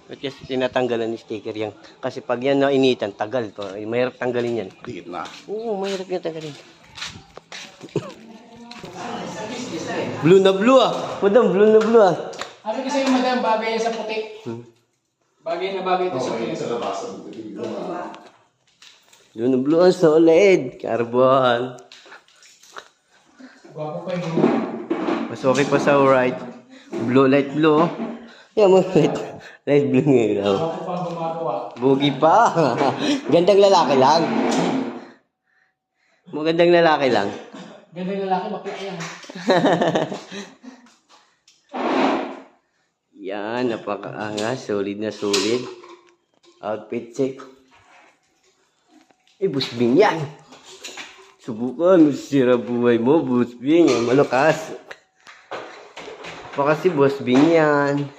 Ba't kasi tinatanggalan ni sticker yan? Kasi pag yan nainitan, tagal to. Ay, mahirap tanggalin yan. Dikit na. Oo, mahirap yan tanggalin. Blue na blue ah. Madam, blue na blue ah. Ano kasi yung madam, bagay yan sa puti. Bagay na bagay ito sa Okay, puti. sa labasan. Blue na blue ang solid. Carbon. Gwapo pa yung Mas okay pa sa right. Blue, light blue. Oh. Yan mo, light blue ngayon. Oh. gwapo pa ang gumagawa. Bugi pa. Gandang lalaki lang. Magandang lalaki lang. Ganda yung lalaki, bakla yan. Yan, napakaangas. Solid na solid. Outfit check. Eh, busbing yan. Subukan, masisira buhay mo, busbing. Malakas. Baka si busbing yan.